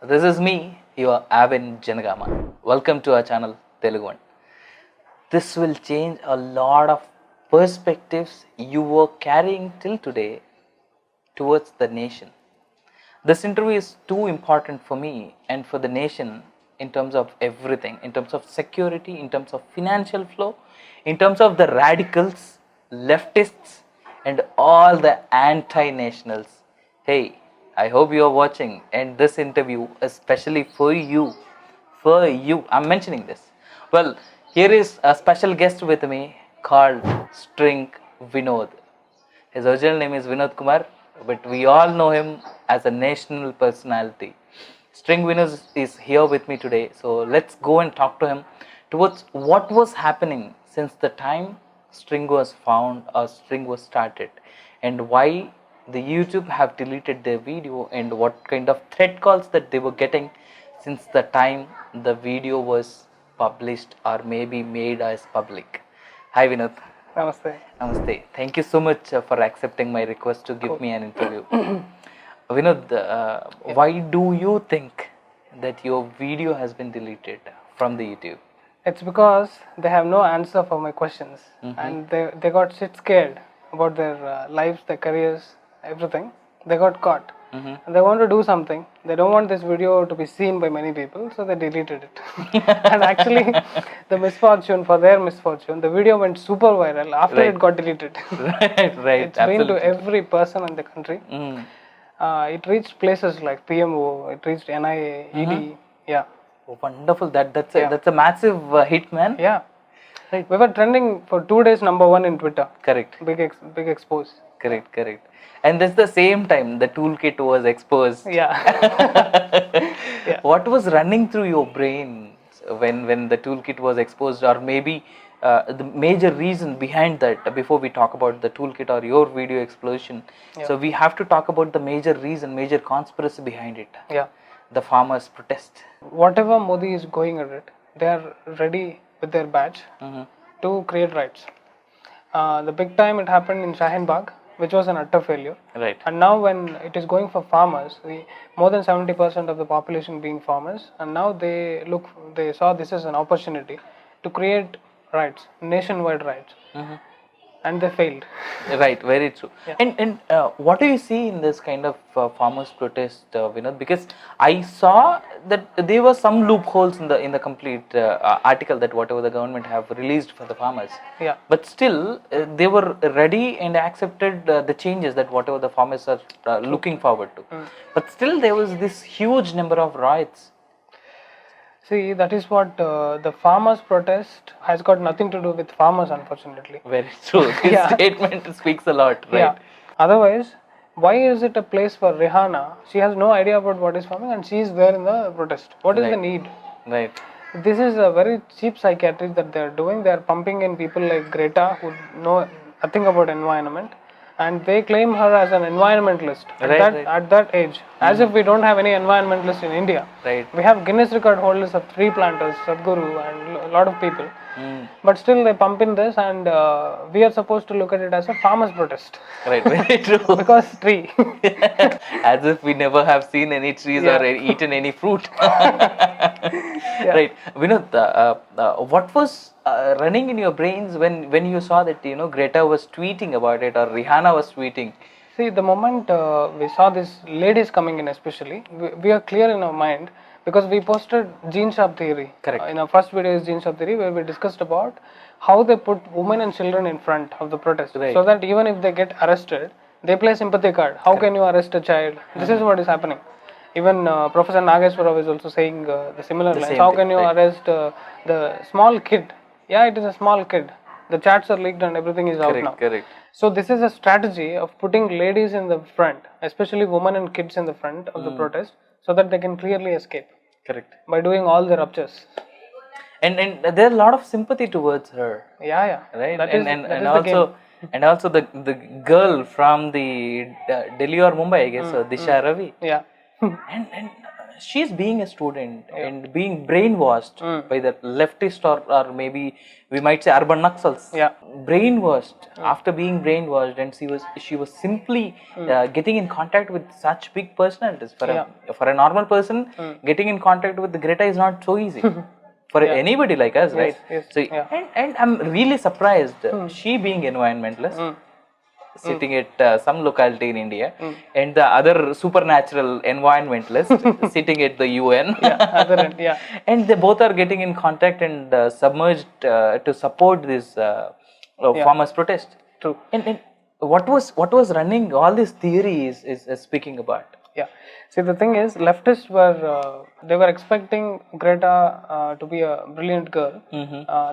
This is me, your Avin Janagama. Welcome to our channel, Telugu One. This will change a lot of perspectives you were carrying till today towards the nation. This interview is too important for me and for the nation in terms of everything, in terms of security, in terms of financial flow, in terms of the radicals, leftists, and all the anti-nationals. Hey, I hope you are watching, and this interview especially for you. For you, I'm mentioning this. Well, here is a special guest with me called String Vinod. His original name is Vinod Kumar, but we all know him as a national personality. String Vinod is here with me today, so let's go and talk to him towards what was happening since the time String was found or String was started, and why the YouTube have deleted their video, and what kind of threat calls that they were getting since the time the video was published or maybe made as public. Hi Vinod. Namaste. Namaste. Thank you so much for accepting my request to give me an interview. Vinod, why do you think that your video has been deleted from the YouTube? It's because they have no answer for my questions, and they got shit scared about their lives, their careers, everything. They got caught. And they want to do something. They don't want this video to be seen by many people, so they deleted it. And actually, the misfortune, for their misfortune, the video went super viral after it got deleted. Right. It's been to every person in the country. It reached places like PMO, it reached NIA, ED. Yeah. Oh, wonderful. That's a massive hit, man. Yeah. Right. We were trending for 2 days #1 in Twitter. Correct. Big expose. Correct. And that's the same time the toolkit was exposed. Yeah. What was running through your brain when the toolkit was exposed, or maybe the major reason behind that before we talk about the toolkit or your video explosion? So we have to talk about the major reason, major conspiracy behind it. Yeah. The farmers' protest. Whatever Modi is going at it, they are ready with their badge to create riots. The big time it happened in Shaheen Bagh, which was an utter failure. Right. And now when it is going for farmers, more than 70% of the population being farmers, and now they saw this as an opportunity to create riots, nationwide riots, and they failed. Right, very true. Yeah. And what do you see in this kind of farmers' protest, Vinod? Because I saw that there were some loopholes in the complete article that whatever the government have released for the farmers. Yeah. But still, they were ready and accepted the changes that whatever the farmers are looking forward to. But still, there was this huge number of riots. See, that is what the farmers' protest has got nothing to do with farmers, unfortunately. Very true. This Yeah. statement speaks a lot, right? Yeah. Otherwise, why is it a place for Rihanna? She has no idea about what is farming, and she is there in the protest. What is the need? Right. This is a very cheap psychiatry that they are doing. They are pumping in people like Greta who know nothing about environment, and they claim her as an environmentalist at that age, as if we don't have any environmentalists in India. Right. We have Guinness record holders of tree planters, Sadhguru, and a lot of people. But still they pump in this, and we are supposed to look at it as a farmers' protest. Right, very true. Because tree. As if we never have seen any trees or eaten any fruit. Right. Vinod, what was running in your brains when you saw that Greta was tweeting about it or Rihanna was tweeting? See, the moment we saw these ladies coming in, especially, we are clear in our mind because we posted Gene Sharp theory. Correct. In our first video is Gene Sharp theory, where we discussed about how they put women and children in front of the protest, so that even if they get arrested, they play sympathy card. How can you arrest a child? This is what is happening. Even Professor Nageswara is also saying the similar lines. How can you arrest the small kid? Yeah, it is a small kid. The chats are leaked and everything is out now. Correct. So this is a strategy of putting ladies in the front, especially women and kids in the front of the protest, so that they can clearly escape. Correct. By doing all the ruptures. And there's a lot of sympathy towards her. Yeah. Right. That is also the girl from the Delhi or Mumbai, I guess, Disha Ravi. Yeah. And she's being a student and being brainwashed by the leftist or maybe we might say urban naxals. Yeah. Brainwashed. After being brainwashed, and she was simply getting in contact with such big personalities. For a normal person, getting in contact with the Greta is not so easy. For anybody like us, right? Yes. So and I'm really surprised she being environmentalist, sitting at some locality in India, and the other supernatural environmentalist sitting at the UN. Other end, yeah. And they both are getting in contact and submerged to support this farmers' protest. True. And what was running all these theories is speaking about. Yeah. See, the thing is, leftists were they were expecting Greta to be a brilliant girl.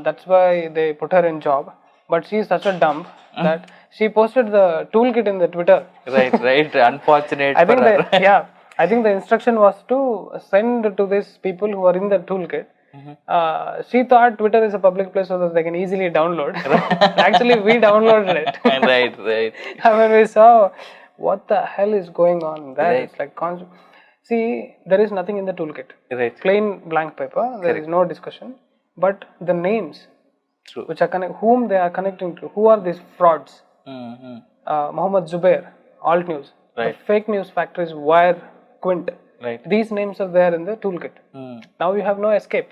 That's why they put her in job. But she is such a dump that she posted the toolkit in the Twitter. Right. Unfortunate. I think for her. I think the instruction was to send to these people who are in the toolkit. She thought Twitter is a public place so that they can easily download. Actually, we downloaded it. Right. And when we saw what the hell is going on there, Right. it's like see, there is nothing in the toolkit. Right. Plain blank paper. There is no discussion. But the names, True. which are whom they are connecting to, who are these frauds? Mohammed Zubair, Alt News. Right. The fake news factories, Wire, Quint. Right. These names are there in the toolkit. Now you have no escape.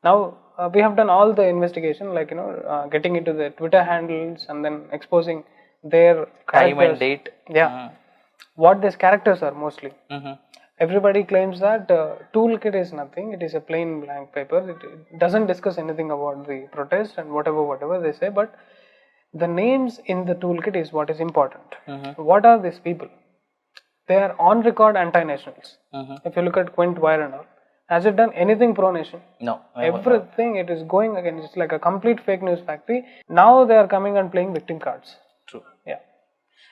Now we have done all the investigation, like getting into the Twitter handles and then exposing their Time and characters. date. Yeah. What these characters are mostly. Everybody claims that toolkit is nothing. It is a plain blank paper. It doesn't discuss anything about the protest and whatever they say. But the names in the toolkit is what is important. What are these people? They are on record anti-nationals. If you look at Quint, Wire and all, has it done anything pro-nation? No. Everything it is going against. It's like a complete fake news factory. Now they are coming and playing victim cards. True. Yeah.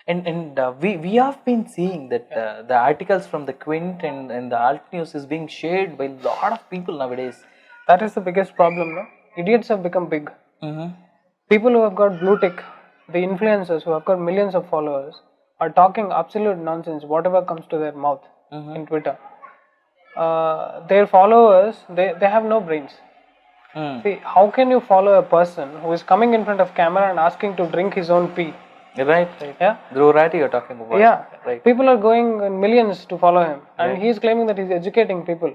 And we have been seeing that the articles from the Quint and the Alt News is being shared by a lot of people nowadays. That is the biggest problem, no? Idiots have become big. People who have got blue tick, the influencers who have got millions of followers, are talking absolute nonsense, whatever comes to their mouth in Twitter. Their followers, they have no brains. See, how can you follow a person who is coming in front of camera and asking to drink his own pee? Right. Yeah. Dhruv Rathi you're talking about. Yeah. Right. People are going in millions to follow him, and he is claiming that he is educating people.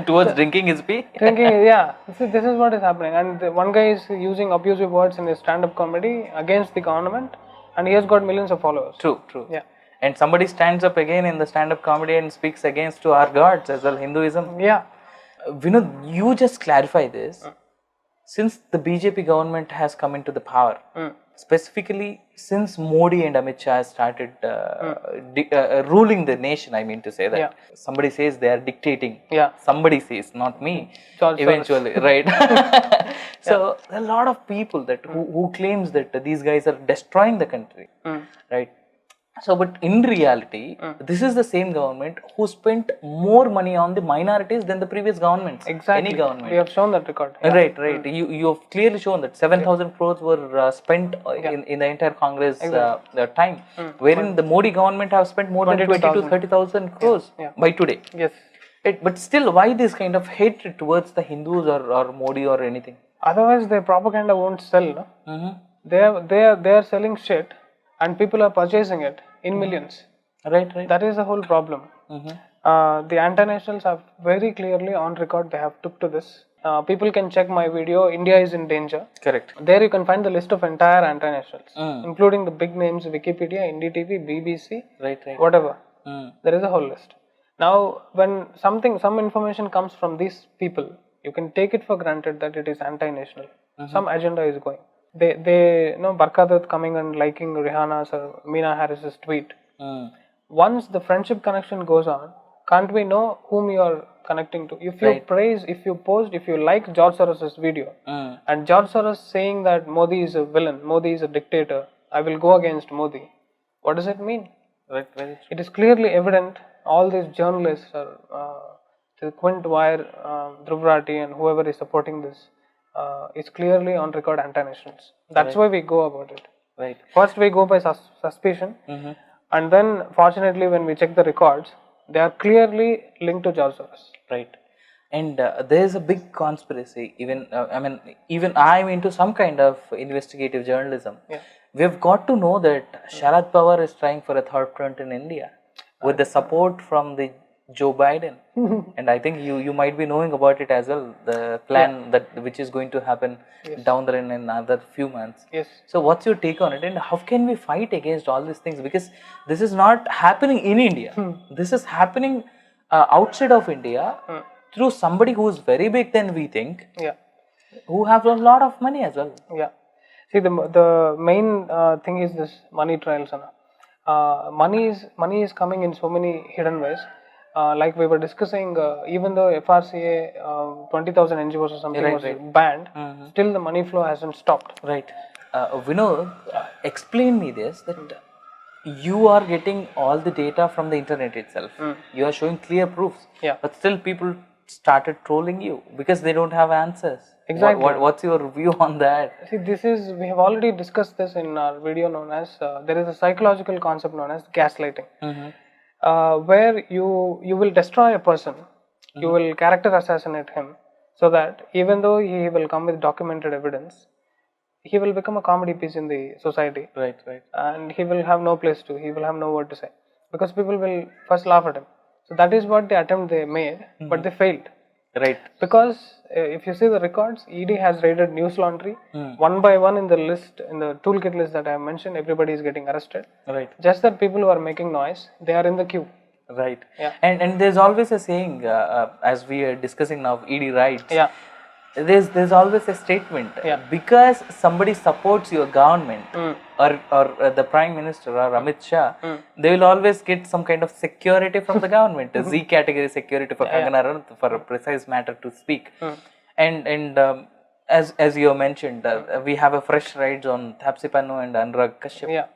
Towards drinking his pee. Thinking, yeah, this is what is happening. And one guy is using abusive words in his stand-up comedy against the government, and he has got millions of followers. True. Yeah. And somebody stands up again in the stand-up comedy and speaks against to our gods as well, Hinduism. Yeah. Vinod, you just clarify this. Since the BJP government has come into the power, specifically since Modi and Amit Shah started ruling the nation, I mean to say that. Yeah. Somebody says they are dictating. Yeah. Somebody says, not me. George Eventually, right. So, a lot of people that who claims that these guys are destroying the country, right? So, but in reality, this is the same government who spent more money on the minorities than the previous governments. Exactly. Any government. We have shown that record. Yeah. Right. You have clearly shown that 7,000 crores were spent in the entire Congress time, wherein the Modi government have spent more than 20 to 30,000 crores by today. Yes. But still, why this kind of hatred towards the Hindus or Modi or anything? Otherwise, their propaganda won't sell. No? They are selling shit, and people are purchasing it in millions. Right. That is the whole problem. The anti-nationals are very clearly on record. They have took to this. People can check my video, India is in danger. Correct. There you can find the list of entire anti-nationals, including the big names, Wikipedia, NDTV, BBC, Right. whatever. There is a whole list. Now, when some information comes from these people, you can take it for granted that it is anti-national. Some agenda is going. They Barka Dutt coming and liking Rihanna's or Meena Harris's tweet. Once the friendship connection goes on, can't we know whom you are connecting to? If you praise, if you post, if you like George Soros's video, and George Soros saying that Modi is a villain, Modi is a dictator, I will go against Modi. What does it mean? Right. It is clearly evident. All these journalists are the Quint, Wire, Dhruv Rathi and whoever is supporting this is clearly on record anti-nationals. That's why we go about it. Right. First we go by suspicion, and then fortunately when we check the records, They are clearly linked to George Soros. Right. And there's a big conspiracy. Even I'm into some kind of investigative journalism. Yeah. We've got to know that Sharad Pawar is trying for a third front in India with the support from the Joe Biden. And I think you might be knowing about it as well, the plan that which is going to happen down the line in another few months. Yes. So what's your take on it, and how can we fight against all these things? Because this is not happening in India. This is happening outside of India through somebody who is very big than we think, Yeah. who have a lot of money as well. Yeah. See, the main thing is this money trials. Money is coming in so many hidden ways. Like we were discussing, even though FRCA 20,000 NGOs or something was banned, still the money flow hasn't stopped. Right. Vinod, explain me this, that you are getting all the data from the internet itself. You are showing clear proofs. Yeah. But still people started trolling you because they don't have answers. Exactly. What's your view on that? See, we have already discussed this in our video known as, there is a psychological concept known as gaslighting. Where you will destroy a person, you will character assassinate him, so that even though he will come with documented evidence, he will become a comedy piece in the society. Right. And he will have no place to, he will have no word to say, because people will first laugh at him. So that is what the attempt they made, but they failed. Right. Because if you see the records, ED has raided News Laundry one by one in the list, in the toolkit list that I have mentioned. Everybody is getting arrested. Right. Just that people who are making noise, they are in the queue. Right. Yeah. And there's always a saying, as we are discussing now, ED rights. Yeah. There's always a statement. Because somebody supports your government or the Prime Minister or Amit Shah, they will always get some kind of security from the government, Z category security for Kangana Ranaut, for a precise matter to speak. And as you mentioned, we have a fresh raids on Taapsee Pannu and Anurag Kashyap. Yeah.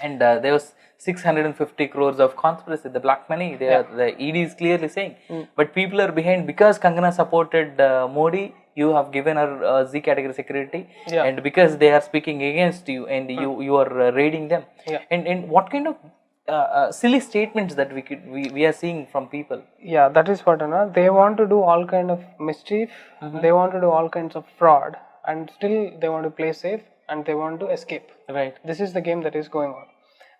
And there was 650 crores of conspiracy, the black money. The ED is clearly saying, but people are behind because Kangana supported Modi. You have given her Z category security, and because they are speaking against you, and you are raiding them. And what kind of silly statements that we are seeing from people? Yeah, that is what they want to do all kind of mischief. They want to do all kinds of fraud, and still they want to play safe and they want to escape. Right. This is the game that is going on.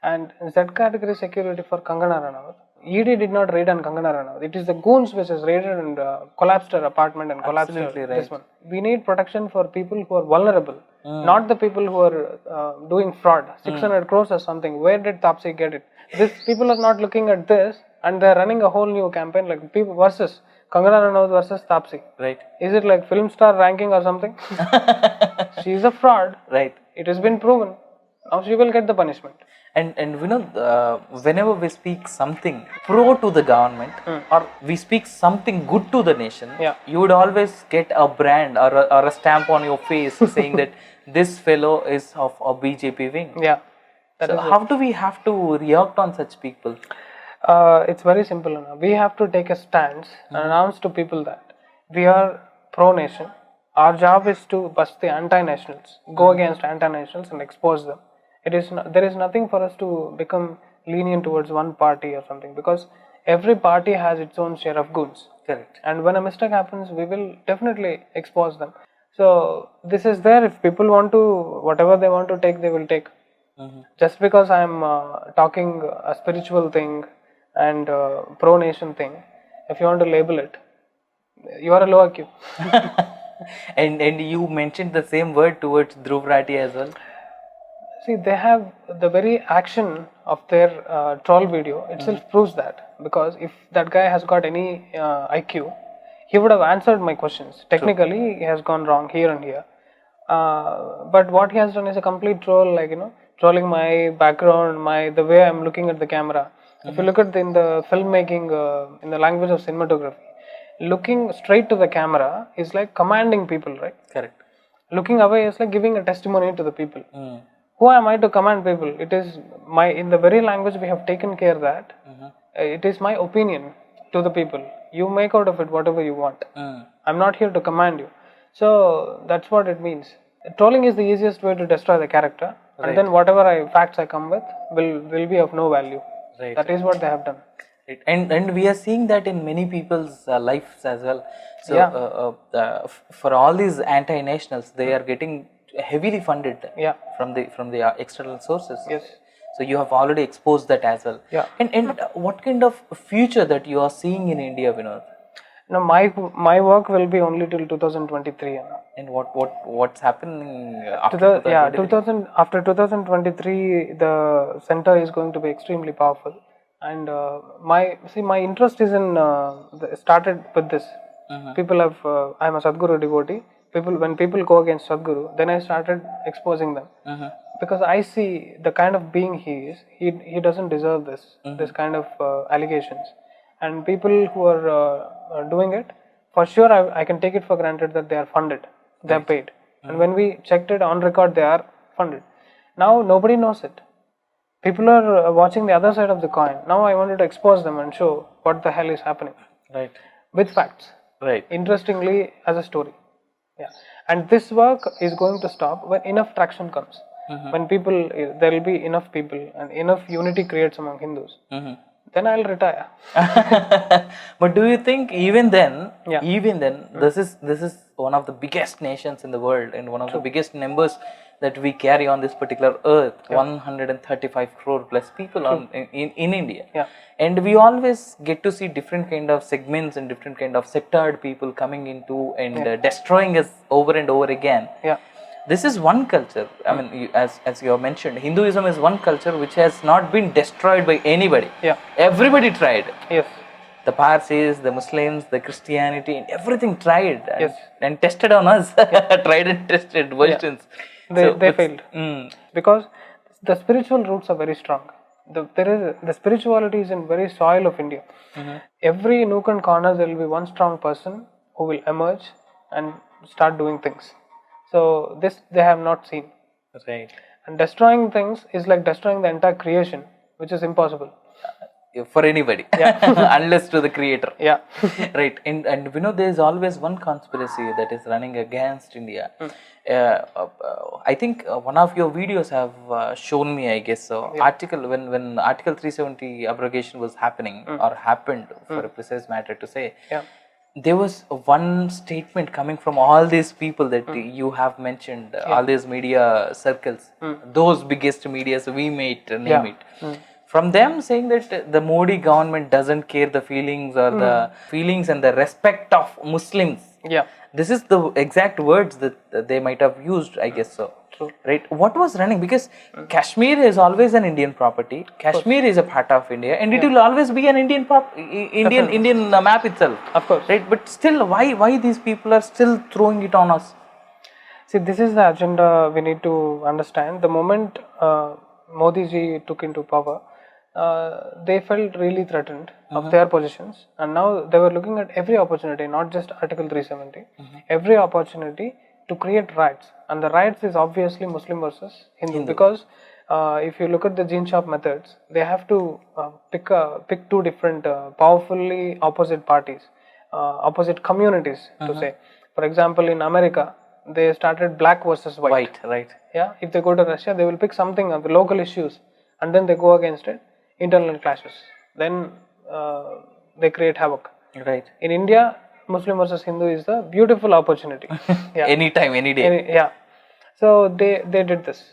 And Z category security for Kangana Ranaut, ED did not raid on Kangana Ranaut. It is the goons which has raided and collapsed her apartment and collapsed this one. We need protection for people who are vulnerable, not the people who are doing fraud. 600 crores or something. Where did Taapsee get it? These people are not looking at this, and they are running a whole new campaign like people versus Kangana Ranaut versus Taapsee. Right. Is it like film star ranking or something? She is a fraud. Right. It has been proven. Now she will get the punishment. And whenever we speak something pro to the government or we speak something good to the nation, you would always get a brand or a stamp on your face saying that this fellow is of a BJP wing. Yeah. So how do we have to react on such people? It's very simple. We have to take a stance and announce to people that we are pro-nation. Our job is to bust the anti-nationals, go against anti-nationals and expose them. There is nothing for us to become lenient towards one party or something, because every party has its own share of goons. Correct. And when a mistake happens, we will definitely expose them. So this is there. If people want to, whatever they want to take, they will take. Just because I am talking a spiritual thing and pro-nation thing, if you want to label it, you are a lower queue. and you mentioned the same word towards Dhruv Rathi as well. See, they have the very action of their troll video itself proves that, because if that guy has got any IQ, he would have answered my questions. Technically, he has gone wrong here and here. But what he has done is a complete troll, like, trolling my background, the way I'm looking at the camera. If you look at in the filmmaking, in the language of cinematography, looking straight to the camera is like commanding people, right? Correct. Looking away is like giving a testimony to the people. Who am I to command people? It is in the very language we have taken care that it is my opinion to the people. You make out of it whatever you want. I'm not here to command you. So that's what it means. Trolling is the easiest way to destroy the character, and then whatever facts I come with will be of no value. Right. That is what they have done. Right. And we are seeing that in many people's lives as well. So for all these anti-nationals, they are getting heavily funded Yeah. from the external sources. Yes. So you have already exposed that as well. Yeah. And what kind of future that you are seeing in India, Vinod? No, my work will be only till 2023. And what's happening after 2000 after 2023, the center is going to be extremely powerful. And my interest is in started with this. People have I'm a Sadhguru devotee. When people go against Sadhguru, then I started exposing them. Because I see the kind of being he is, he doesn't deserve this kind of allegations. And people who are doing it, for sure I can take it for granted that they are funded, they are paid. And when we checked it on record, they are funded. Now nobody knows it. People are watching the other side of the coin. Now I wanted to expose them and show what the hell is happening. Right. With facts. Right. Interestingly, as a story. Yeah. And this work is going to stop when enough traction comes. When there will be enough people and enough unity creates among Hindus. Then I'll retire. But do you think even then, Yeah. this is one of the biggest nations in the world and one of the biggest numbers that we carry on this particular earth, 135 crore plus people in India. Yeah. And we always get to see different kind of segments and different kind of sectored people coming into and destroying us over and over again. Yeah. This is one culture. I mean, as you have mentioned, Hinduism is one culture which has not been destroyed by anybody. Yeah. Everybody tried. Yes. The Parsis, the Muslims, the Christianity, and everything tried and tested on us. Tried and tested versions. They failed. Because the spiritual roots are very strong. The spirituality is in very soil of India. Every nook and corner there will be one strong person who will emerge and start doing things. So this they have not seen. Right. And destroying things is like destroying the entire creation, which is impossible. For anybody. Unless to the creator. Yeah. Right. And you know, there is always one conspiracy that is running against India. I think one of your videos have shown me, I guess, article when Article 370 abrogation was happening or happened, for a precise matter to say. Yeah. There was one statement coming from all these people that you have mentioned, all these media circles, those biggest medias we might name it. From them saying that the Modi government doesn't care the feelings or the feelings and the respect of Muslims. Yeah. This is the exact words that they might have used, I guess so. True. Right? What was running? Because Kashmir is always an Indian property. Kashmir is a part of India, and it will always be an Indian Indian map itself. Of course. Right? But still, why these people are still throwing it on us? See, this is the agenda we need to understand. The moment Modi ji took into power, they felt really threatened of their positions, and now they were looking at every opportunity, not just Article 370, every opportunity to create riots. And the riots is obviously Muslim versus Hindu. Because if you look at the gene shop methods, they have to pick two different powerfully opposite parties, opposite communities to say. For example, in America, they started black versus white. White, right. Yeah, if they go to Russia, they will pick something of the local issues and then they go against it. Internal clashes. Then they create havoc. Right. In India, Muslim versus Hindu is a beautiful opportunity. Yeah. Anytime, any day. Yeah. So they did this.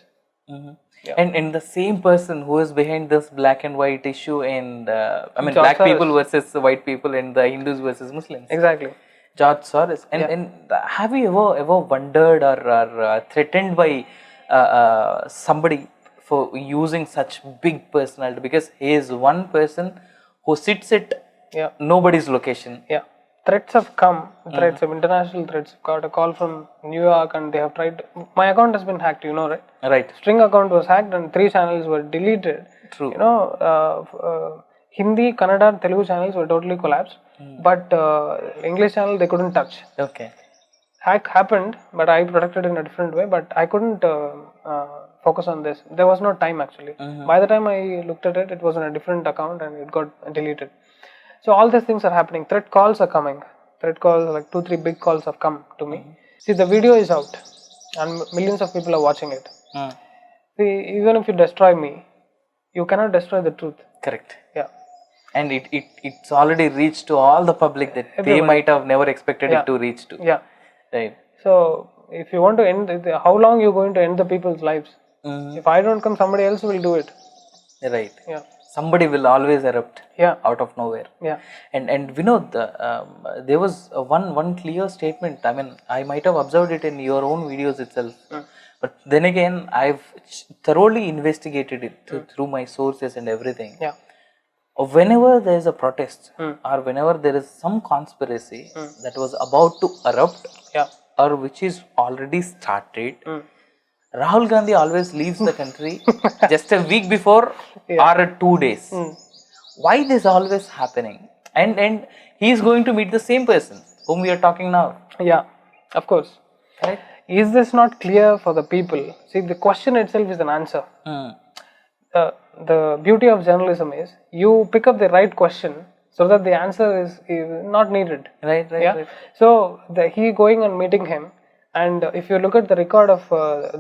Yeah. And the same person who is behind this black and white issue, and I mean, George black Soros. people versus white people, and the Hindus versus Muslims. Exactly. George Soros. And have you ever wondered or threatened by somebody for using such big personality? Because he is one person who sits at nobody's location. Yeah. Threats have come, threats of international threats. Got a call from New York and they have tried. My account has been hacked, you know, right? Right. String account was hacked and 3 channels were deleted. True. You know, Hindi, Kannada, Telugu channels were totally collapsed. But English channel they couldn't touch. Okay. Hack happened, but I protected in a different way. But I couldn't focus on this. There was no time actually. By the time I looked at it, it was on a different account and it got deleted. So all these things are happening. Threat calls are coming. Threat calls, like 2-3 big calls have come to me. See, the video is out and millions of people are watching it. See, even if you destroy me, you cannot destroy the truth. Correct. Yeah. and it's already reached to all the public that they might have never expected it to reach to. Yeah. Right. So if you want to end, how long you going to end the people's lives? If I don't come, somebody else will do it. Right. Yeah. Somebody will always erupt. Yeah. Out of nowhere. Yeah. And Vinod, there was one clear statement. I mean, I might have observed it in your own videos itself. But then again, I've thoroughly investigated it through my sources and everything. Yeah. Whenever there is a protest or whenever there is some conspiracy that was about to erupt, Yeah. or which is already started, Rahul Gandhi always leaves the country just a week before or 2 days. Why this always happening? And he is going to meet the same person whom we are talking now. Yeah, of course. Right? Is this not clear for the people? See, the question itself is an answer. The beauty of journalism is you pick up the right question so that the answer is not needed. Right. Right. So he going and meeting him, and if you look at the record of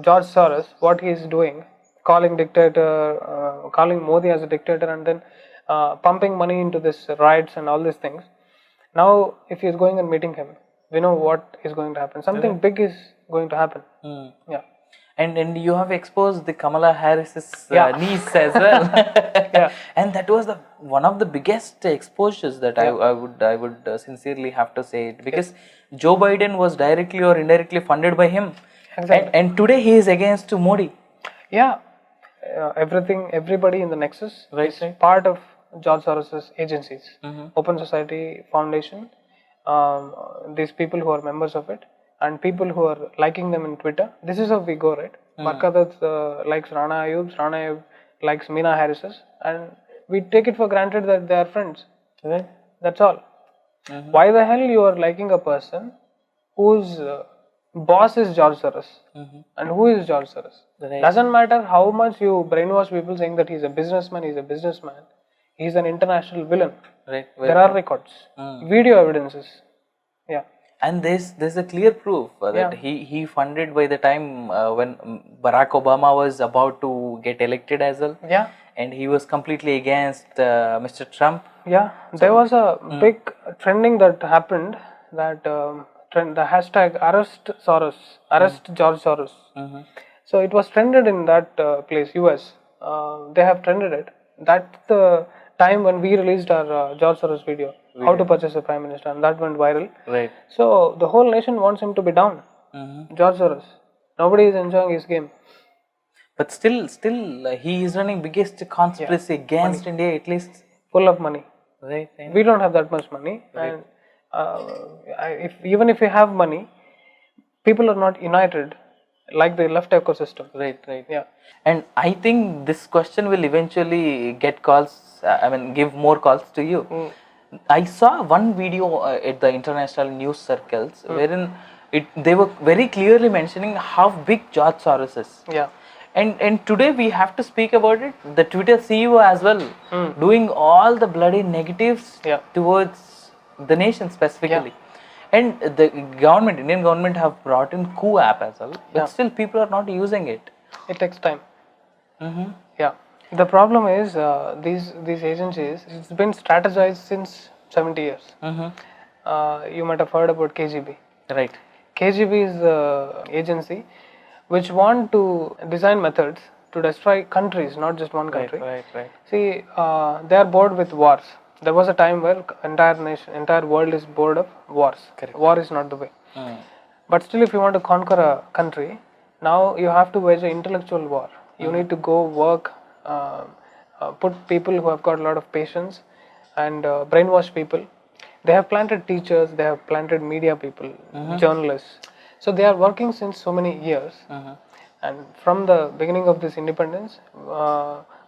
George Soros, what he is doing, calling Modi as a dictator, and then pumping money into this riots and all these things. Now, if he is going and meeting him, we know what is going to happen. Something big is going to happen. Yeah. And you have exposed the Kamala Harris's niece as well. Yeah. And that was one of the biggest exposures that I would sincerely have to say it, because Joe Biden was directly or indirectly funded by him. Exactly. And today he is against Modi. Yeah. Everybody in the Nexus is part of George Soros's agencies. Open Society Foundation, these people who are members of it, and people who are liking them in Twitter. This is how we go, right? Barkadat likes Rana Ayub likes Meena Harris, and we take it for granted that they are friends. Right. That's all. Why the hell you are liking a person whose boss is George Soros? And who is George Soros? Right. Doesn't matter how much you brainwash people saying that he's a businessman. He's an international villain. Right. There are records, video evidences. Yeah. And there's a clear proof that he funded by the time when Barack Obama was about to get elected as well. Yeah. And he was completely against Mr. Trump. Yeah. There was a big trending that happened, that the hashtag arrest Soros, arrest George Soros. So it was trended in that place, US. They have trended it. That's the time when we released our George Soros video, how to purchase a prime minister, and that went viral. Right. So the whole nation wants him to be down. George Soros. Nobody is enjoying his game. But still, he is running biggest conspiracy against India, at least. Full of money. Right. We don't have that much money, and even if we have money, people are not united like the left ecosystem. Right. Yeah. And I think this question will eventually get calls. Give more calls to you. I saw one video at the international news circles wherein they were very clearly mentioning how big George Soros is. Yeah. And today we have to speak about it. The Twitter CEO as well, doing all the bloody negatives towards the nation specifically. And the government, Indian government, have brought in Coup app as well, but still people are not using it. It takes time. Yeah. The problem is these agencies, it's been strategized since 70 years. You might have heard about KGB. Right. KGB is the agency which want to design methods to destroy countries, not just one country. Right. See, they are bored with wars. There was a time where entire world is bored of wars. Correct. War is not the way. But still, if you want to conquer a country, now you have to wage an intellectual war. You need to go work, put people who have got a lot of patience, and brainwash people. They have planted teachers, they have planted media people, journalists. So they are working since so many years. And from the beginning of this independence,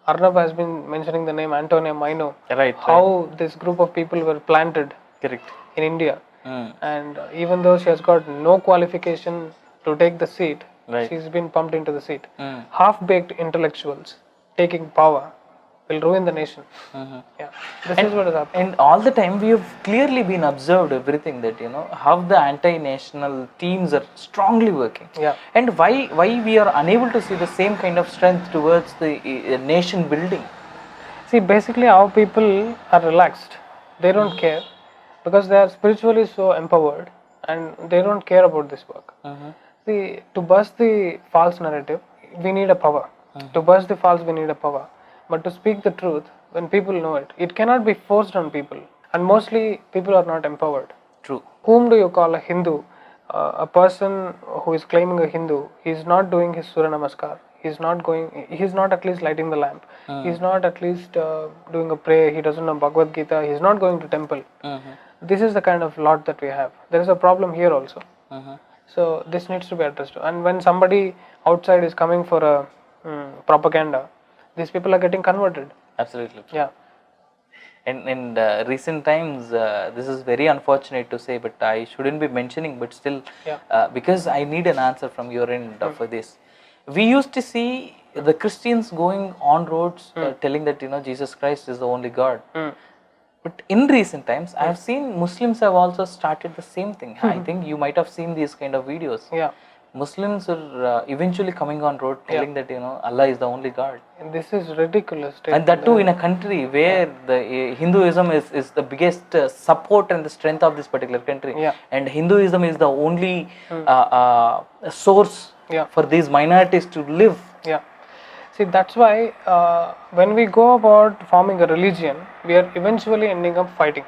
Arnab has been mentioning the name Antonia Maino. Right. How this group of people were planted in India. And even though she has got no qualification to take the seat, she's been pumped into the seat. Half-baked intellectuals taking power will ruin the nation. This is what is happening. And all the time we have clearly been observed everything that, how the anti-national teams are strongly working. And why we are unable to see the same kind of strength towards the nation building. See, basically, our people are relaxed. They don't care because they are spiritually so empowered and they don't care about this work. See, to bust the false narrative, we need a power. To bust the false, we need a power. But to speak the truth, when people know it, it cannot be forced on people. And mostly, people are not empowered. True. Whom do you call a Hindu? A person who is claiming a Hindu, he is not doing his Surya Namaskar. He's not at least lighting the lamp. He's not at least doing a prayer. He doesn't know Bhagavad Gita. He's not going to temple. This is the kind of lot that we have. There is a problem here also. So this needs to be addressed. And when somebody outside is coming for a propaganda, these people are getting converted. Absolutely. Yeah. In recent times, this is very unfortunate to say, but I shouldn't be mentioning, but still, because I need an answer from your end for this. We used to see the Christians going on roads telling that Jesus Christ is the only God. But in recent times, I have seen Muslims have also started the same thing. I think you might have seen these kind of videos. Yeah. Muslims are eventually coming on road telling that Allah is the only God. And this is ridiculous. And that too in a country where the Hinduism is the biggest support and the strength of this particular country. And Hinduism is the only source for these minorities to live. Yeah. See, that's why when we go about forming a religion, we are eventually ending up fighting.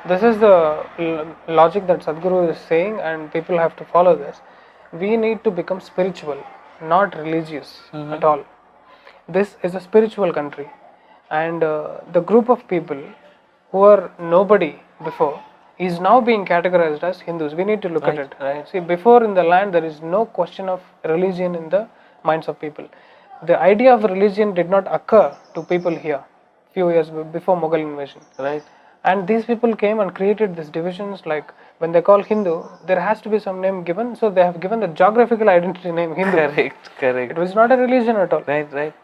This is the logic that Sadhguru is saying, and people have to follow this. We need to become spiritual, not religious at all. This is a spiritual country, and the group of people who are nobody before is now being categorized as Hindus. We need to look at it. See, before in the land there is no question of religion in the minds of people. The idea of religion did not occur to people here few years before Mughal invasion. And these people came and created these divisions. Like when they call Hindu, there has to be some name given, so they have given the geographical identity name Hindu. Correct. It was not a religion at all.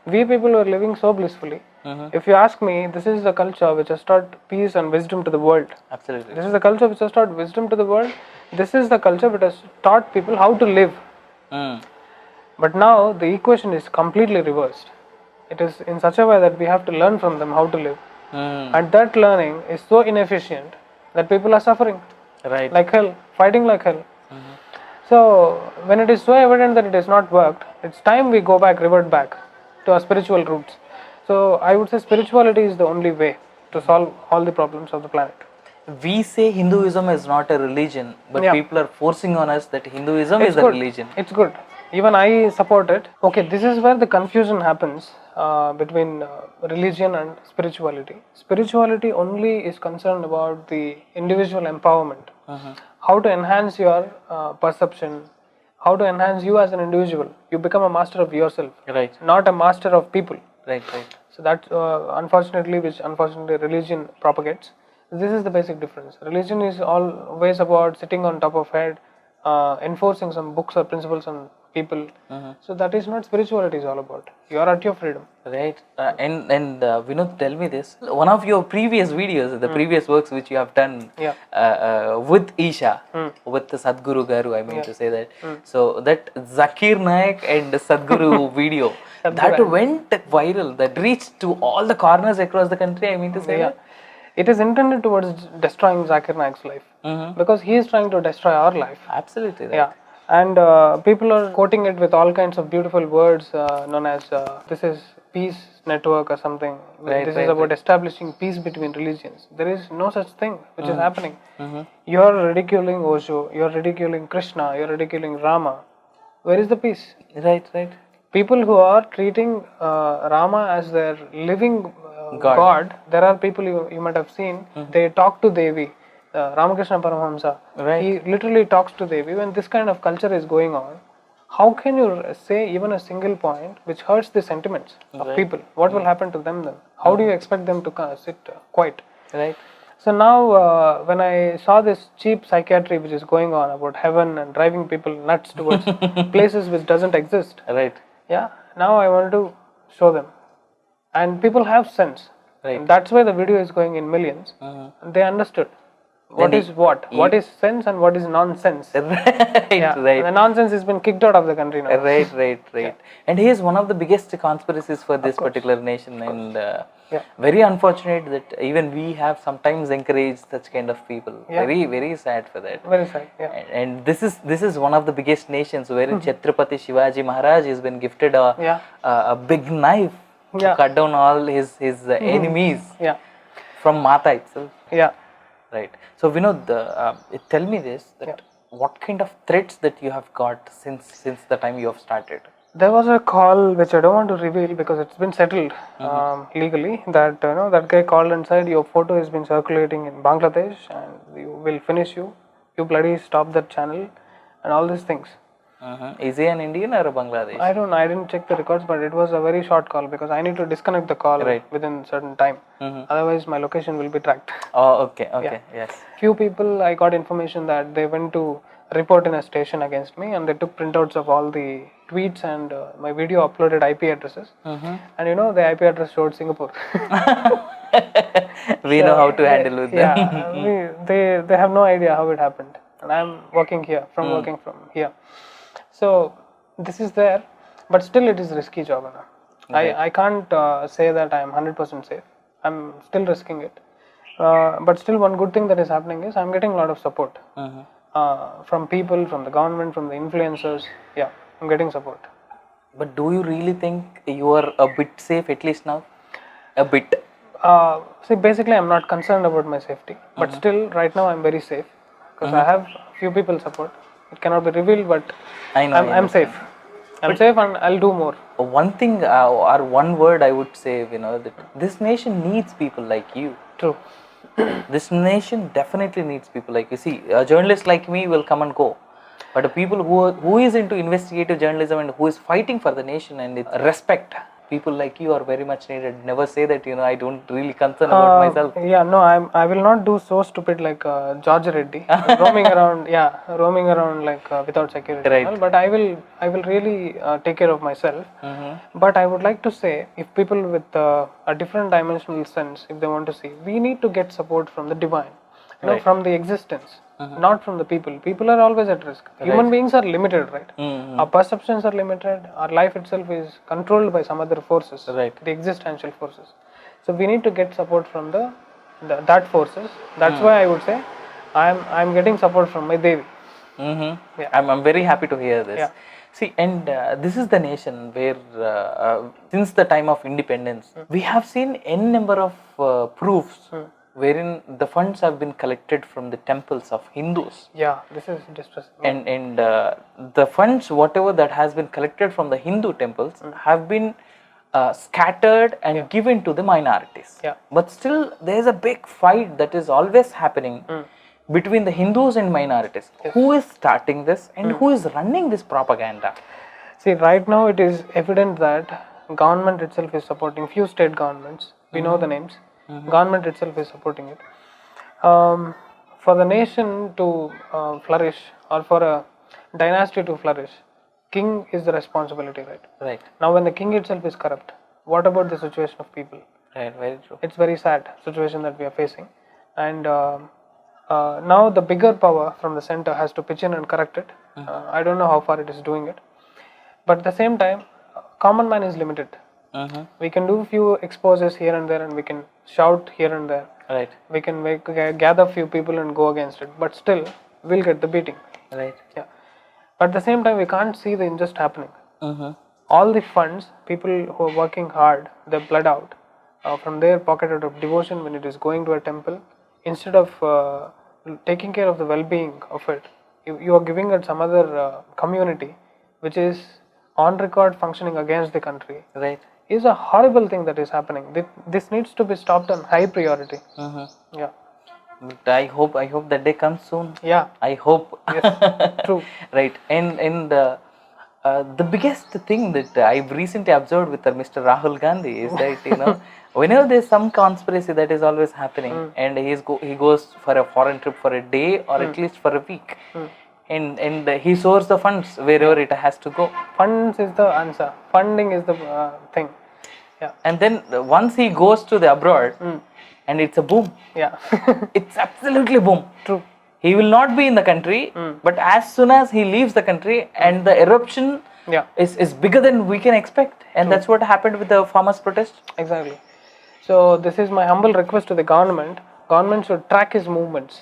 We people were living so blissfully. If you ask me, this is the culture which has taught peace and wisdom to the world. Absolutely. This is the culture which has taught wisdom to the world. This is the culture which has taught people how to live. But now the equation is completely reversed. It is in such a way that we have to learn from them how to live. And that learning is so inefficient that people are suffering like hell, fighting like hell. So when it is so evident that it has not worked, it's time we go back, revert back to our spiritual roots. So I would say spirituality is the only way to solve all the problems of the planet. We say Hinduism is not a religion, but people are forcing on us that Hinduism is a religion. It's good. Even I support it. Okay, this is where the confusion happens between religion and spirituality. Spirituality only is concerned about the individual empowerment, how to enhance your perception, how to enhance you as an individual. You become a master of yourself, not a master of people. So that's unfortunately religion propagates. This is the basic difference. Religion is always about sitting on top of head, enforcing some books or principles on people. So that is not spirituality is all about. You are at your freedom. And Vinod, tell me this. One of your previous videos, the previous works which you have done with Isha, with the Sadhguru Garu, I mean to say that. So that Zakir Naik and Sadhguru video, that went viral, that reached to all the corners across the country, I mean to say that. It is intended towards destroying Zakir Naik's life because he is trying to destroy our life. Absolutely. And people are quoting it with all kinds of beautiful words known as this is peace network or something. This is about establishing peace between religions. There is no such thing which is happening. You are ridiculing Osho, you are ridiculing Krishna, you are ridiculing Rama. Where is the peace? People who are treating Rama as their living God, there are people you might have seen, they talk to Devi. Ramakrishna Paramahamsa, he literally talks to Devi. When this kind of culture is going on, how can you say even a single point which hurts the sentiments of people? What will happen to them then? How do you expect them to sit quiet? So now when I saw this cheap psychiatry which is going on about heaven and driving people nuts towards places which doesn't exist, now I wanted to show them. And people have sense. And that's why the video is going in millions. They understood. what Then is what? What is sense and what is nonsense? right, Yeah, right. the nonsense has been kicked out of the country now. Right. And he is one of the biggest conspiracies for this course. particular nation, and Yeah. very unfortunate that even we have sometimes encouraged such kind of people. Yeah. Very sad for that. Very sad. Yeah. And this is one of the biggest nations wherein Chhatrapati Shivaji Maharaj has been gifted Yeah. a big knife to Yeah. cut down all his enemies Yeah. from Mata itself. Yeah. Right. So Vinod, tell me this: that what kind of threats that you have got since the time you have started? There was a call which I don't want to reveal because it's been settled legally, that that guy called and said your photo has been circulating in Bangladesh and we will finish you. You bloody stop that channel and all these things. Is he an Indian or a Bangladesh? I didn't check the records, but it was a very short call because I need to disconnect the call within certain time. Otherwise, my location will be tracked. Oh, okay, yes. Few people, I got information that they went to report in a station against me and they took printouts of all the tweets and my video uploaded IP addresses. And the IP address showed Singapore. We know how to handle with them. Yeah, they have no idea how it happened. And I'm working from here. So this is there, but still it is risky job. I can't say that I am 100% safe. I'm still risking it. But still one good thing that is happening is I'm getting a lot of support from people, from the government, from the influencers. Yeah, I'm getting support. But do you really think you are a bit safe at least now? A bit. See, basically I'm not concerned about my safety, but still right now I'm very safe because I have few people support. It cannot be revealed, but I'm safe. I'm safe and I'll do more. One thing or one word I would say, that this nation needs people like you. True. This nation definitely needs people like you. See, a journalist like me will come and go, but the people who is into investigative journalism and who is fighting for the nation and its respect, people like you are very much needed. Never say that I don't really concern about myself. Yeah, no, I will not do so stupid like George Reddy, roaming around like without security. Right. But I will really take care of myself. But I would like to say, if people with a different dimensional sense, if they want to see, we need to get support from the divine, from the existence. Not from the people. People are always at risk. Human beings are limited, right? Our perceptions are limited. Our life itself is controlled by some other forces, right? The existential forces. So we need to get support from that forces. That's why I would say I'm getting support from my Devi. Yeah. I'm very happy to hear this. Yeah. See, and this is the nation where since the time of independence, we have seen n number of proofs wherein the funds have been collected from the temples of Hindus. Yeah, this is distressing. And the funds, whatever that has been collected from the Hindu temples, have been scattered and given to the minorities. Yeah. But still, there is a big fight that is always happening between the Hindus and minorities. Who is starting this and who is running this propaganda? See, right now it is evident that government itself is supporting few state governments. We know the names. Government itself is supporting it. For the nation to flourish, or for a dynasty to flourish, king is the responsibility, right? Right. Now when the king itself is corrupt, what about the situation of people? Right, very true. It's very sad situation that we are facing. And now the bigger power from the center has to pitch in and correct it. I don't know how far it is doing it. But at the same time, common man is limited. We can do few exposes here and there, and we can shout here and there. Right. We can gather few people and go against it, but still we'll get the beating. Right. Yeah. But at the same time, we can't see the injustice happening. All the funds, people who are working hard, their blood out from their pocket out of devotion when it is going to a temple, instead of taking care of the well-being of it, you are giving it some other community which is on record functioning against the country. Right. Is a horrible thing that is happening. This needs to be stopped on high priority. Yeah. But I hope that day comes soon. Yeah. I hope. Yes. True. Right. And the biggest thing that I've recently observed with Mr. Rahul Gandhi is that whenever there's some conspiracy that is always happening, and he goes for a foreign trip for a day or at least for a week. And he sources the funds wherever it has to go. Funds is the answer. Funding is the thing. Yeah. And then once he goes to the abroad, and it's a boom. Yeah. It's absolutely boom. True. He will not be in the country, but as soon as he leaves the country, and the eruption Yeah. is bigger than we can expect, and that's what happened with the farmers' protest. Exactly. So this is my humble request to the government. Government should track his movements.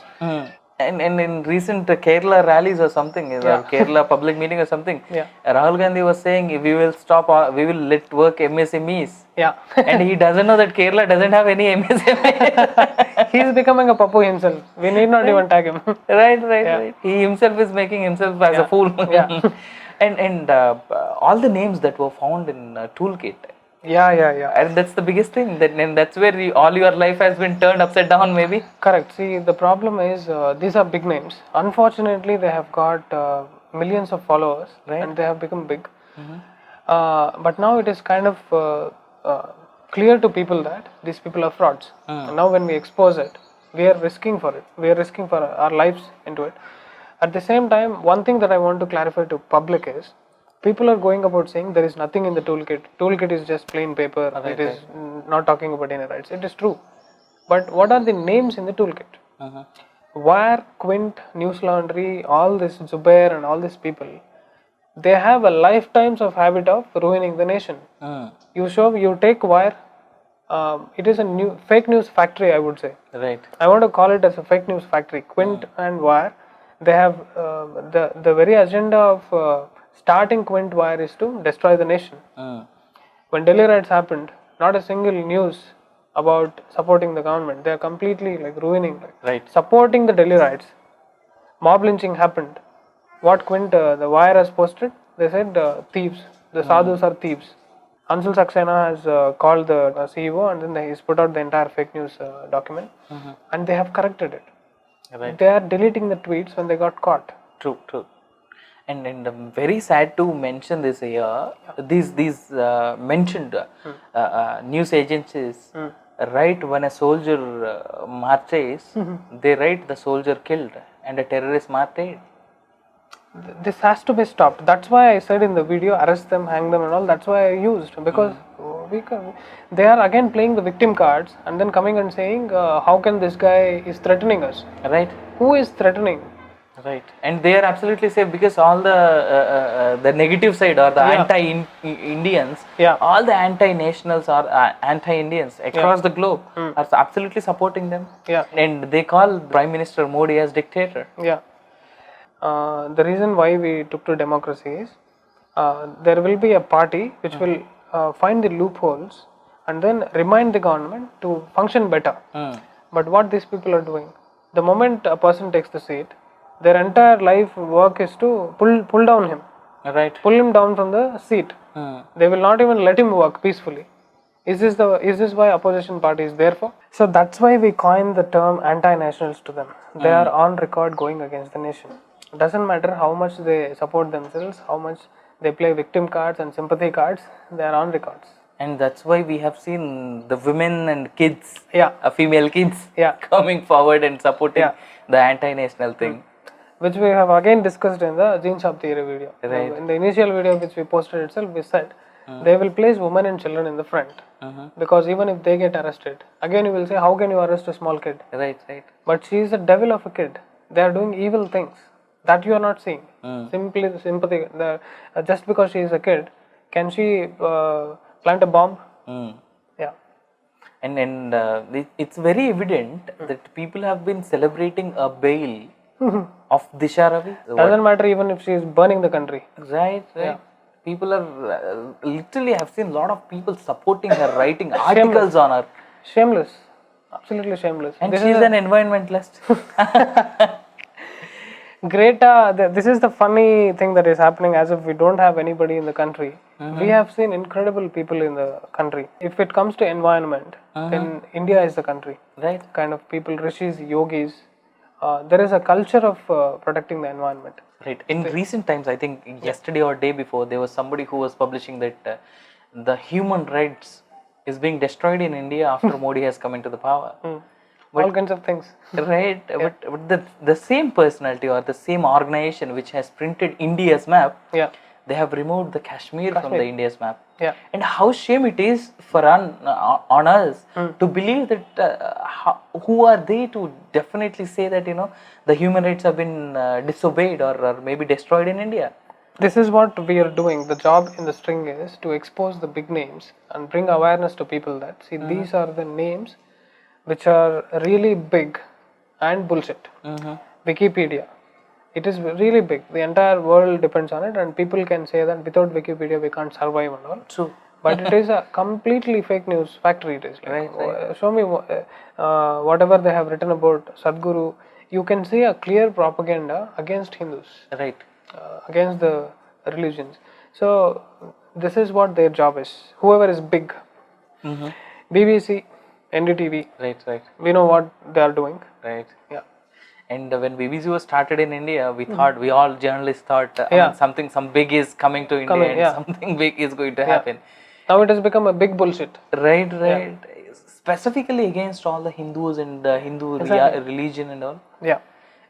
And in recent Kerala rallies or something, or Kerala public meeting or something, Yeah. Rahul Gandhi was saying we will stop, we will let work MSMEs. Yeah. And he doesn't know that Kerala doesn't have any MSME. He's becoming a papu himself. We need not even tag him. Right. He himself is making himself as a fool. Yeah. and all the names that were found in toolkit. Yeah. And that's the biggest thing. And that's where all your life has been turned upside down, maybe. Correct. See, the problem is these are big names. Unfortunately, they have got millions of followers, and they have become big. But now it is kind of clear to people that these people are frauds. And now when we expose it, we are risking for it. We are risking for our lives into it. At the same time, one thing that I want to clarify to public is, people are going about saying there is nothing in the toolkit. Toolkit is just plain paper. It is not talking about any rights. It is true. But what are the names in the toolkit? Wire, Quint, News Laundry, all this Zubair and all these people, they have a lifetimes of habit of ruining the nation. You take Wire, it is a new fake news factory, I would say. Right. I want to call it as a fake news factory. Quint and Wire, they have the very agenda of starting Quint Wire is to destroy the nation. When Delhi riots happened, not a single news about supporting the government. They are completely ruining, supporting the Delhi riots. Mob lynching happened. What Quint, the Wire has posted, they said thieves. The sadhus are thieves. Anshul Saxena has called the CEO, and then he's put out the entire fake news document, and they have corrected it. Right. They are deleting the tweets when they got caught. True. And very sad to mention this here. These mentioned news agencies write when a soldier marches, they write the soldier killed and a terrorist martyred. This has to be stopped. That's why I said in the video, arrest them, hang them and all. That's why I used, because they are again playing the victim cards and then coming and saying, how can this guy is threatening us? Right. Who is threatening? Right. And they are absolutely safe because all the negative side or the anti-Indians, all the anti-nationals or anti-Indians across the globe are absolutely supporting them. Yeah. And they call Prime Minister Modi as dictator. Yeah. The reason why we took to democracy is there will be a party which will find the loopholes and then remind the government to function better. But what these people are doing, the moment a person takes the seat, their entire life work is to pull down him. Right. Pull him down from the seat. They will not even let him work peacefully. Is this why opposition party is there for? So that's why we coined the term anti-nationals to them. They are on record going against the nation. It doesn't matter how much they support themselves, how much they play victim cards and sympathy cards, they are on records. And that's why we have seen the women and kids, female kids, coming forward and supporting the anti-national thing. Which we have again discussed in the Jean Shop Theory video. Right. In the initial video which we posted itself, we said they will place women and children in the front. Because even if they get arrested, again you will say, how can you arrest a small kid? Right. But she is a devil of a kid. They are doing evil things that you are not seeing. Simply the sympathy. Just because she is a kid, can she plant a bomb? Yeah. And it's very evident that people have been celebrating a bail of Disha Ravi. Doesn't matter even if she is burning the country. Right. Yeah. People are literally, have seen a lot of people supporting her, writing articles on her. Shameless. Absolutely shameless. And she's an environmentalist. Greta, this is the funny thing that is happening, as if we don't have anybody in the country. We have seen incredible people in the country. If it comes to environment, then India is the country. Right. Kind of people, rishis, yogis. There is a culture of protecting the environment. Right. In recent times, I think yesterday or day before, there was somebody who was publishing that the human rights is being destroyed in India after Modi has come into the power. But, all kinds of things. Right. But the same personality or the same organization which has printed India's map, they have removed the Kashmir from the India's map. Yeah. And how shame it is for on us to believe that who are they to definitely say that, you know, the human rights have been disobeyed or maybe destroyed in India. This is what we are doing. The job in the string is to expose the big names and bring awareness to people that, see, these are the names which are really big and bullshit. Wikipedia, it is really big. The entire world depends on it, and people can say that without Wikipedia we can't survive and all. True. But it is a completely fake news factory. It is like, Right. show me whatever they have written about Sadhguru. You can see a clear propaganda against Hindus, Right. against the religions. So this is what their job is. Whoever is big, BBC, NDTV, Right. we know what they are doing. Right. Yeah. And when BBC was started in India, we thought, we all journalists thought, some big is coming to India and something big is going to happen. Now it has become a big bullshit. Right. Specifically against all the Hindus and the Hindu religion and all. Yeah.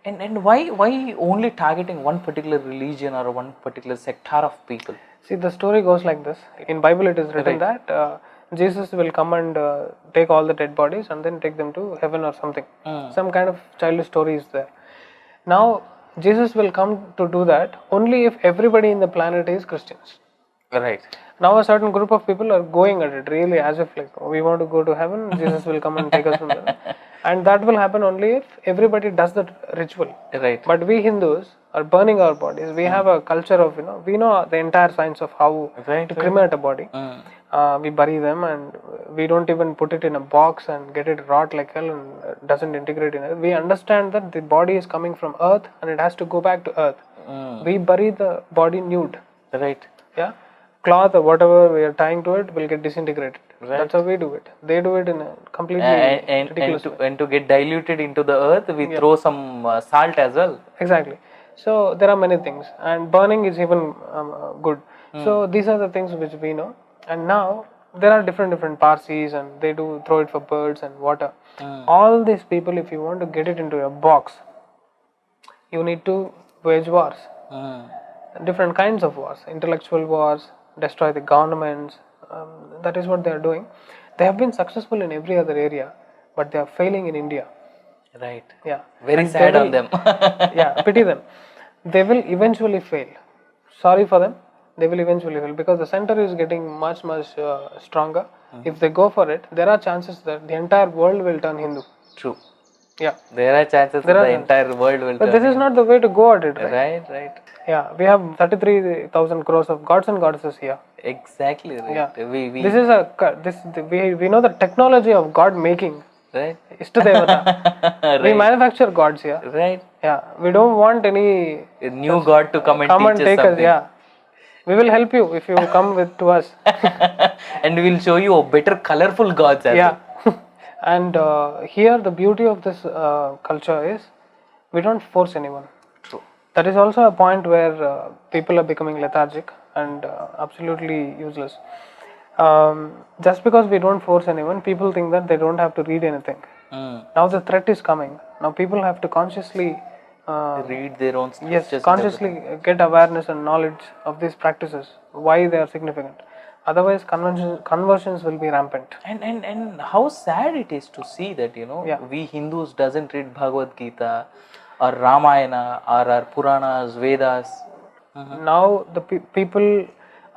And why only targeting one particular religion or one particular sector of people? See, the story goes like this. In Bible it is written that Jesus will come and take all the dead bodies and then take them to heaven or something. Some kind of childish story is there. Now, Jesus will come to do that only if everybody in the planet is Christians. Right. Now a certain group of people are going at it really as if like, we want to go to heaven, Jesus will come and take us from there. And that will happen only if everybody does that ritual. Right. But we Hindus are burning our bodies. We have a culture of, we know the entire science of how to cremate a body. We bury them and we don't even put it in a box and get it rot like hell and doesn't integrate in it. We understand that the body is coming from earth and it has to go back to earth. We bury the body nude. Right. Yeah. Cloth or whatever we are tying to it will get disintegrated. Right. That's how we do it. They do it in a completely ridiculous way. And to get diluted into the earth, we throw some salt as well. Exactly. So there are many things, and burning is even good. So these are the things which we know. And now there are different Parsis, and they do throw it for birds and water. All these people, if you want to get it into a box, you need to wage wars. Different kinds of wars, intellectual wars, destroy the governments. That is what they are doing. They have been successful in every other area, but they are failing in India. Right. Yeah. Very sad on them. Yeah, pity them. They will eventually fail. Sorry for them. They will eventually fail because the center is getting much stronger. If they go for it, there are chances that the entire world will turn Hindu. True. Yeah. There are chances that the entire world will But this is not the way to go at it, right? Right. Yeah, we have 33,000 crores of gods and goddesses here. Exactly. Right. Yeah. This is we know the technology of God making. Right. Ishtadevata. Right. We manufacture gods here. Right. Yeah. We don't want any new god to come and teach us something. Yeah. We will help you if you come to us. And we will show you a better colorful gods as well. And here the beauty of this culture is we don't force anyone. True. That is also a point where people are becoming lethargic and absolutely useless. Just because we don't force anyone, people think that they don't have to read anything. Now the threat is coming. Now people have to consciously read their own scriptures. Yes, consciously get awareness and knowledge of these practices, why they are significant. Otherwise, conversions will be rampant. And how sad it is to see that, we Hindus doesn't read Bhagavad Gita or Ramayana or our Puranas, Vedas. Now the people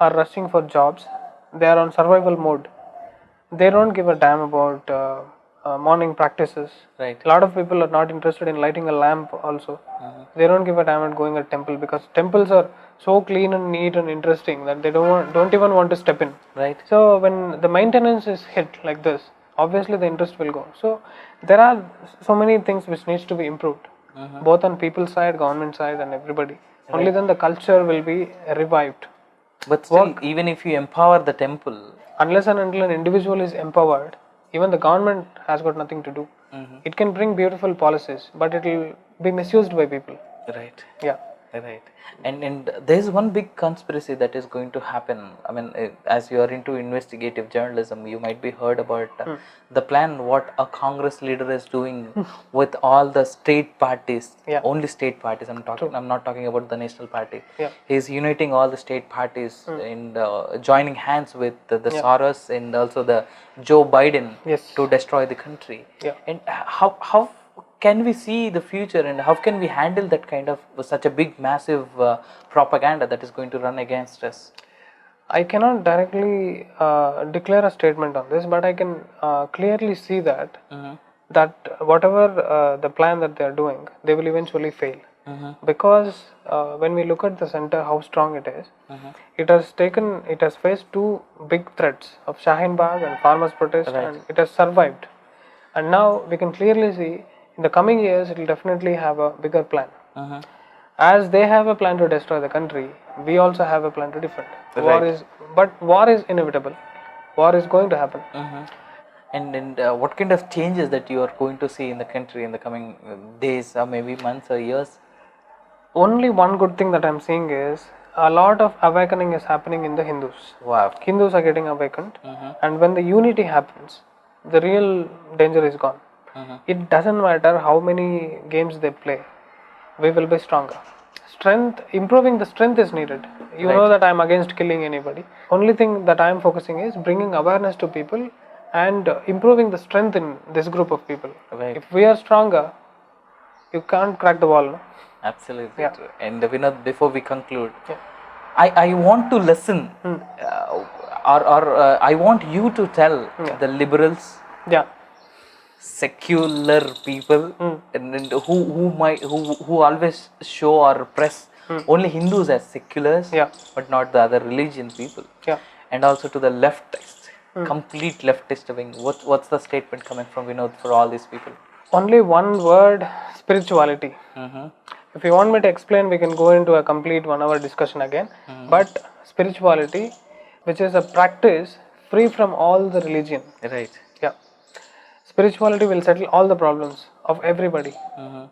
are rushing for jobs. They are on survival mode. They don't give a damn about morning practices. Right. A lot of people are not interested in lighting a lamp also. They don't give a damn at going to temple because temples are so clean and neat and interesting that they don't even want to step in. Right. So when the maintenance is hit like this, obviously the interest will go. So there are so many things which needs to be improved, both on people's side, government side, and everybody. Right. Only then the culture will be revived. But still, even if you empower the temple, unless and until an individual is empowered, even the government has got nothing to do. It can bring beautiful policies, but it will be misused by people. Right. Yeah. Right. And there's one big conspiracy that is going to happen. I mean, as you are into investigative journalism, you might be heard about the plan what a Congress leader is doing with all the state parties. Yeah. Only state parties. I'm not talking about the national party. Yeah. He's uniting all the state parties and joining hands with the Soros and also the Joe Biden Yes. to destroy the country. Yeah. And how can we see the future, and how can we handle that kind of such a big massive propaganda that is going to run against us? I cannot directly declare a statement on this, but I can clearly see that whatever the plan that they are doing, they will eventually fail. Because when we look at the center, how strong it is, it has faced two big threats of Shaheen Bagh and farmers' protest, and it has survived. And now we can clearly see in the coming years it will definitely have a bigger plan. As they have a plan to destroy the country, we also have a plan to defend. War is inevitable. War is going to happen. And what kind of changes that you are going to see in the country in the coming days or maybe months or years? Only one good thing that I'm seeing is a lot of awakening is happening in the Hindus. Wow. Hindus are getting awakened, and when the unity happens, the real danger is gone. It doesn't matter how many games they play, we will be stronger. Improving the strength is needed. You know that I'm against killing anybody. Only thing that I'm focusing is bringing awareness to people and improving the strength in this group of people. Right. If we are stronger, you can't crack the wall. No? Absolutely true. And Vinod, before we conclude, I want to listen, or I want you to tell the liberals, secular people, and who always show or press only Hindus as seculars, but not the other religion people. And also to the leftist, complete leftist wing. What's the statement coming from Vinod for all these people? Only one word: spirituality. If you want me to explain, we can go into a complete 1 hour discussion again. But spirituality, which is a practice free from all the religion. Right. Yeah. Spirituality will settle all the problems of everybody.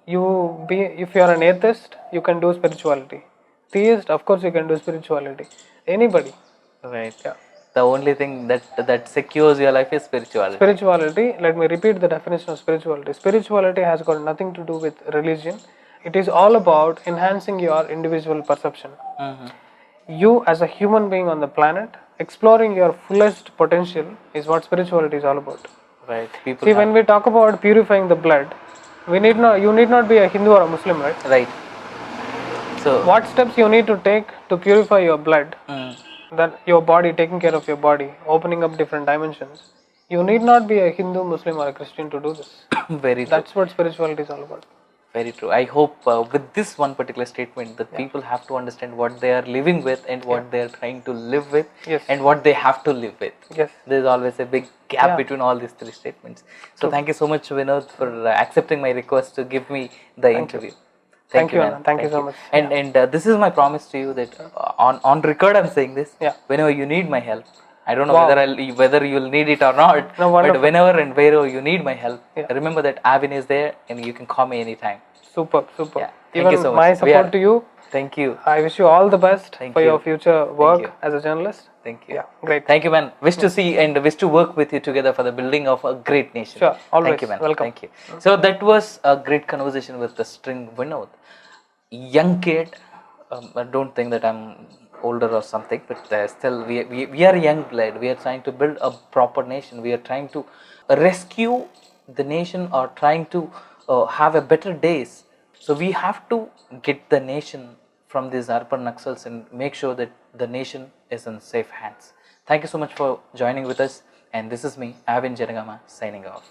If you are an atheist, you can do spirituality. Theist, of course, you can do spirituality. Anybody. Right. Yeah. The only thing that secures your life is spirituality. Spirituality, let me repeat the definition of spirituality. Spirituality has got nothing to do with religion. It is all about enhancing your individual perception. You as a human being on the planet, exploring your fullest potential is what spirituality is all about. Right. See, when we talk about purifying the blood, you need not be a Hindu or a Muslim, right? Right. So what steps you need to take to purify your blood, that your body, taking care of your body, opening up different dimensions. You need not be a Hindu, Muslim or a Christian to do this. Very true. That's what spirituality is all about. Very true. I hope with this one particular statement that people have to understand what they are living with and what they are trying to live with and what they have to live with. Yes. There is always a big gap between all these three statements. So thank you so much, Vinod, for accepting my request to give me the interview. Thank you, Anand. Thank you so much. And this is my promise to you that on record I'm saying this. Whenever you need my help, I don't know whether you'll need it or not, but whenever and wherever you need my help, remember that Avin is there and you can call me anytime. Super. Yeah. Even you so my much. support to you. Thank you. I wish you all the best for your future work as a journalist. Thank you. Yeah, great. Thank you, man. Wish to see and wish to work with you together for the building of a great nation. Sure, always. Thank you, man. Welcome. Thank you. So that was a great conversation with the string Vinod. Young kid. I don't think that I'm older or something, but still we are young blood. We are trying to build a proper nation. We are trying to rescue the nation or trying to have a better days. So we have to get the nation from these urban Naxals and make sure that the nation is in safe hands. Thank you so much for joining with us, and this is me, Avin Janagama, signing off.